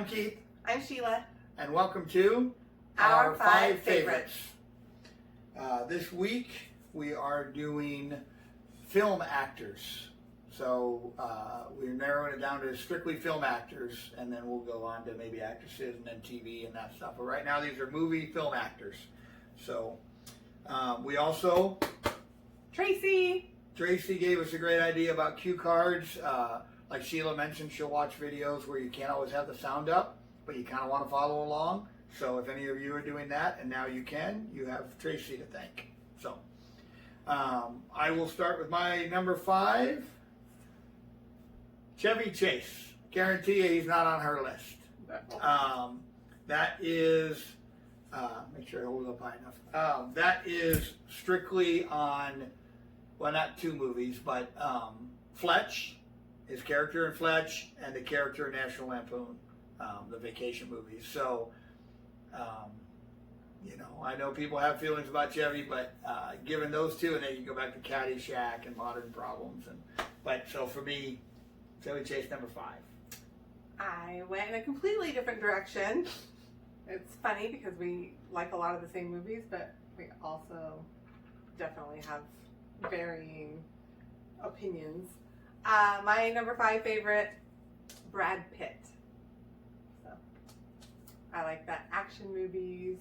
Keith. I'm Sheila. And welcome to Our Five Favorites. This week we are doing film actors. So we're narrowing it down to strictly film actors, and then we'll go on to maybe actresses and then TV and that stuff. But right now these are movie film actors. So we also... Tracy gave us a great idea about cue cards. Like Sheila mentioned, she'll watch videos where you can't always have the sound up, but you kind of want to follow along. So if any of you are doing that, and now you can, you have Tracy to thank. So I will start with my number 5, Chevy Chase. Guarantee you he's not on her list. That is, make sure I hold it up high enough. That is strictly on, well, not 2 movies, but Fletch. His character in Fletch and the character in National Lampoon, the vacation movies. So, you know, I know people have feelings about Chevy, but given those 2, and then you go back to Caddyshack and Modern Problems, but so for me, Chevy Chase number 5. I went in a completely different direction. It's funny because we like a lot of the same movies, but we also definitely have varying opinions. My number 5 favorite, Brad Pitt. So I like that action movies,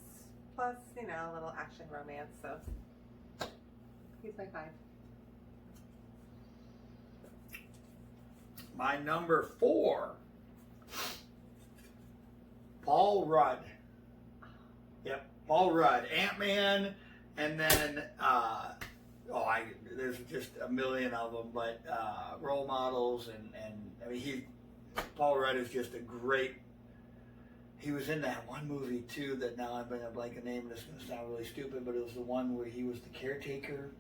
plus, you know, a little action romance. So he's my 5. My number 4, Paul Rudd. Yep, Paul Rudd, Ant-Man, and then there's just a million of them, but role models and I mean Paul Rudd is just a great. He was in that one movie too that now I'm gonna blank a name and it's gonna sound really stupid, but it was the one where he was the caretaker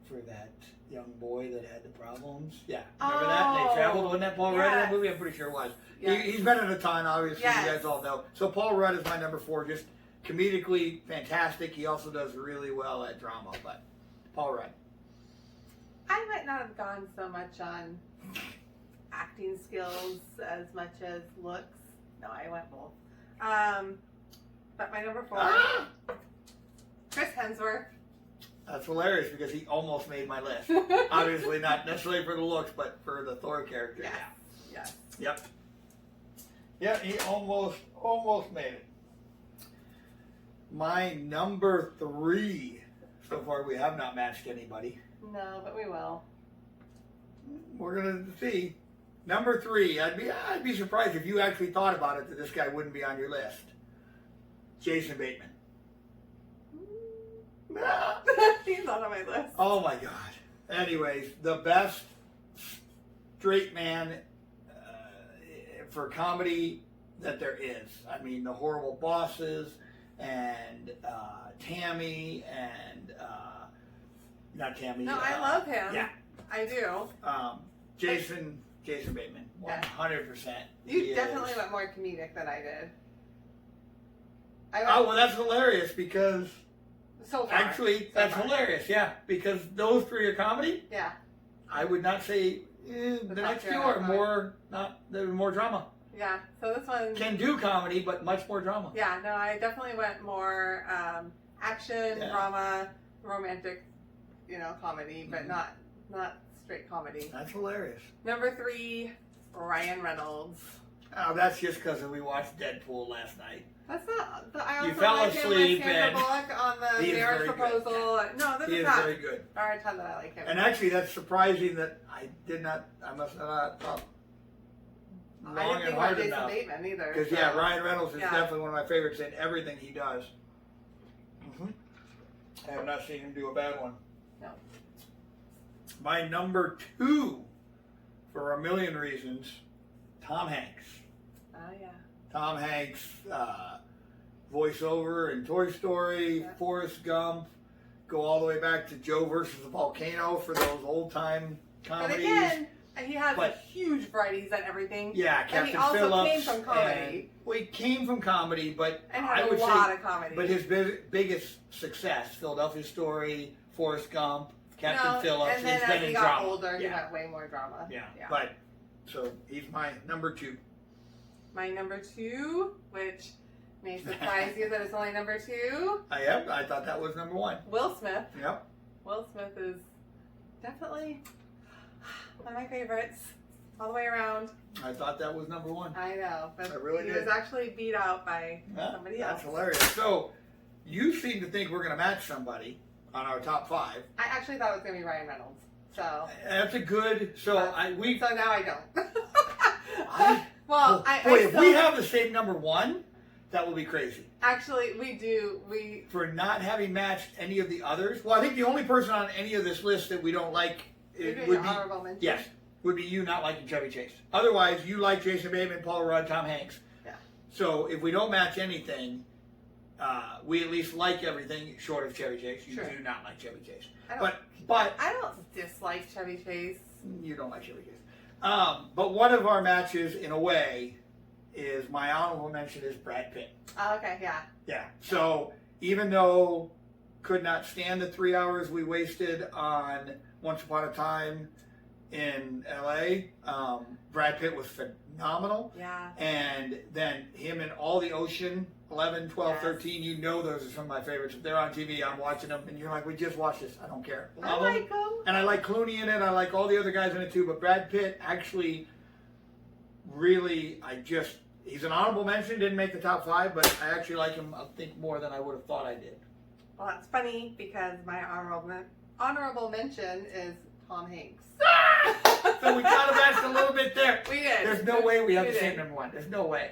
for that young boy that had the problems. Yeah, remember that? And they traveled. Wasn't that Paul Rudd in that movie? I'm pretty sure it was. Yes. He's been in a ton, obviously. Yes. You guys all know. So Paul Rudd is my number 4. Just comedically fantastic. He also does really well at drama, but Paul Rudd. I might not have gone so much on acting skills as much as looks. No, I went both. But my number 4, Chris Hemsworth. That's hilarious because he almost made my list. Obviously not necessarily for the looks, but for the Thor character. Yes. Yeah. Yes. Yep. Yeah, he almost made it. My number 3. So far we have not matched anybody. No, but we will. We're gonna see. Number 3, I'd be surprised if you actually thought about it that this guy wouldn't be on your list. Jason Bateman. He's not on my list. Oh my God. Anyways, the best straight man for comedy that there is. I mean, The Horrible Bosses and Tammy and not Tammy. No, I love him. Yeah, I do. Jason Bateman, 100%. You definitely went more comedic than I did. Well, that's hilarious because. So far. Actually, that's hilarious, yeah, because those 3 are comedy. Yeah. I would not say the next 2 are more drama. Yeah, so this one can do comedy, but much more drama. Yeah, no, I definitely went more action, drama, romantic, you know, comedy, but not straight comedy. That's hilarious. Number 3, Ryan Reynolds. Oh, that's just because we watched Deadpool last night. That's not. I also you fell like asleep him with Sandra Bullock on the marriage proposal. Good. No, this he is is not. Very good. There are a ton that I like him. And actually, that's surprising that I must have not thought long I didn't and think hard about Jason enough. Bateman either. Because Ryan Reynolds is definitely one of my favorites in everything he does. I have not seen him do a bad one. No. My number 2, for a million reasons, Tom Hanks. Oh yeah. Tom Hanks, voiceover in Toy Story, Forrest Gump, go all the way back to Joe versus the Volcano for those old time comedies. But again, he has a huge variety. He's done everything. Yeah, Captain Phillips. And he also came from comedy. He came from comedy, but and had a lot of comedy. But his biggest success, Philadelphia Story, Forrest Gump, Captain Phillips, and then has been as he in got drama. older, he got way more drama. Yeah. But so he's my number 2. my number 2, which may surprise you that it's only number 2. I thought that was number 1. Will Smith. Yep. Will Smith is definitely one of my favorites all the way around. I thought that was number 1. I know, but I really he did. was actually beat out by somebody else. That's hilarious. So, you seem to think we're going to match somebody on our top 5. I actually thought it was going to be Ryan Reynolds. So That's a good. So now I don't. If we have the same number 1, that will be crazy. Actually, we do. For not having matched any of the others. Well, I think the only person on any of this list that we don't like would would be be honorable mention. yes, would be you not liking Chevy Chase. Otherwise, you like Jason Bateman, Paul Rudd, Tom Hanks. Yeah. So if we don't match anything, we at least like everything short of Chevy Chase. You Sure. do not like Chevy Chase, I but I don't dislike Chevy Chase. you don't like Chevy Chase. But one of our matches, in a way, is my honorable mention is Brad Pitt. Oh, okay, yeah. Yeah. So even though could not stand the 3 hours we wasted on Once Upon a Time in LA, Brad Pitt was phenomenal. Yeah. And then him in all the Ocean, 11, 12, Yes. 13, you know those are some of my favorites. If they're on TV, I'm watching them, and you're like, we just watched this. I don't care. I Love 'em. like them. And I like Clooney in it. I like all the other guys in it too. But Brad Pitt actually, really, he's an honorable mention. Didn't make the top 5, but I actually like him. I think more than I would have thought I did. Well, that's funny because my honorable mention is Tom Hanks. So we kind of matched a little bit there. We did. There's no way we have the did. same number 1. There's no way.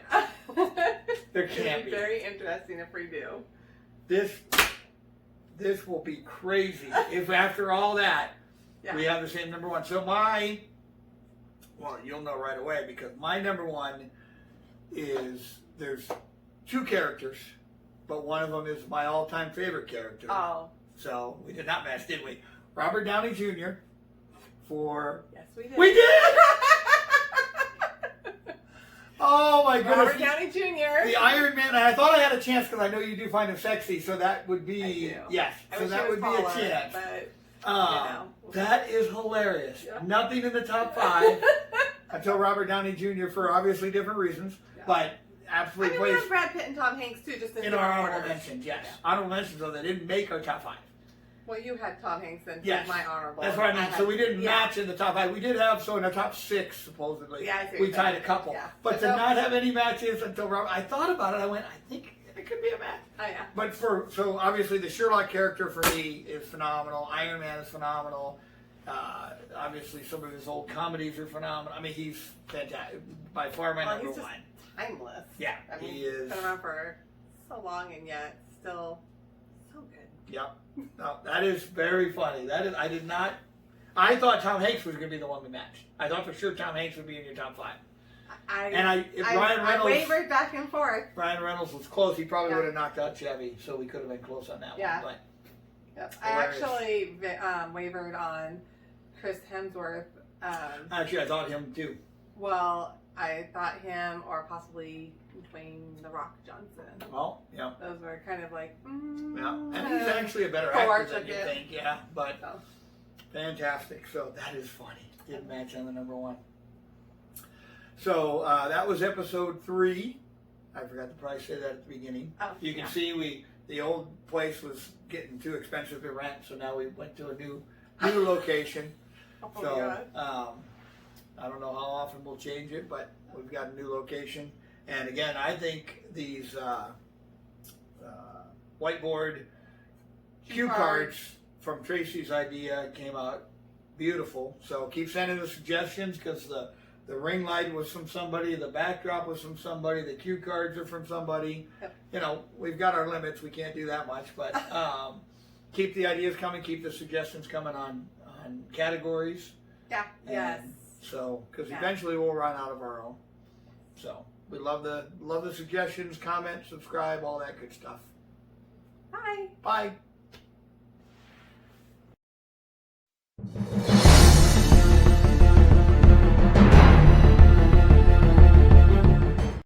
There can't be. Very interesting if we do. This will be crazy if after all that we have the same number 1. So you'll know right away because my number 1 is there's 2 characters, but one of them is my all-time favorite character. Oh. So we did not match, did we? Robert Downey Jr. for... Yes, we did. We did! Oh my goodness. Robert Downey Jr. The Iron Man, and I thought I had a chance because I know you do find him sexy, so that would be... I do. Yes, I so wish that he was would be taller, a chance. But, That is hilarious. Yeah. Nothing in the top 5 until Robert Downey Jr. for obviously different reasons, Yeah. but absolutely we plays have Brad Pitt and Tom Hanks too, just in in our different honorable orders. mentions. Yes, Yeah. honorable mentions though they didn't make our top 5. Well, you had Tom Hanks and Yes. my honorable. That's what I mean. So we didn't yeah. match in the top 5. We did have in our top 6 supposedly. Yeah, I see what we you're tied saying. a couple, Yeah. but But to no- not have any matches until Robert, I thought about it. I went, I think it could be a match. Oh yeah. But so obviously the Sherlock character for me is phenomenal. Iron Man is phenomenal. Obviously some of his old comedies are phenomenal. I mean, he's fantastic. By far my number he's just 1. timeless. Yeah, I mean, he is. been around for so long and yet still so good. Yep. No, that is very funny. I thought Tom Hanks was going to be the one we matched. I thought for sure Tom Hanks would be in your top 5. If Ryan Reynolds, I wavered back and forth. Ryan Reynolds was close, he probably Yeah. would have knocked out Chevy, so we could have been close on that Yeah. one. Yep. I Hilarious. actually wavered on Chris Hemsworth. But actually, I thought him too. Well, I thought him or possibly Dwayne The Rock Johnson. Well, yeah. Those were kind of like, Yeah, and he's actually a better Thor actor than took you it. think, yeah. But So. fantastic. So that is funny. Didn't match on the number 1. So that was episode 3. I forgot to probably say that at the beginning. Oh, You can yeah. see the old place was getting too expensive to rent, so now we went to a new location. Oh, So God. I don't know how often we'll change it, but we've got a new location. And again, I think these whiteboard cue cards from Tracy's idea came out beautiful. So keep sending us suggestions because the ring light was from somebody, the backdrop was from somebody, the cue cards are from somebody. Yep. You know, we've got our limits. We can't do that much, but keep the ideas coming, keep the suggestions coming on categories. Yeah. Yes. And so, because Yeah. eventually we'll run out of our own. So we love the suggestions, comment, subscribe, all that good stuff. Bye. Bye.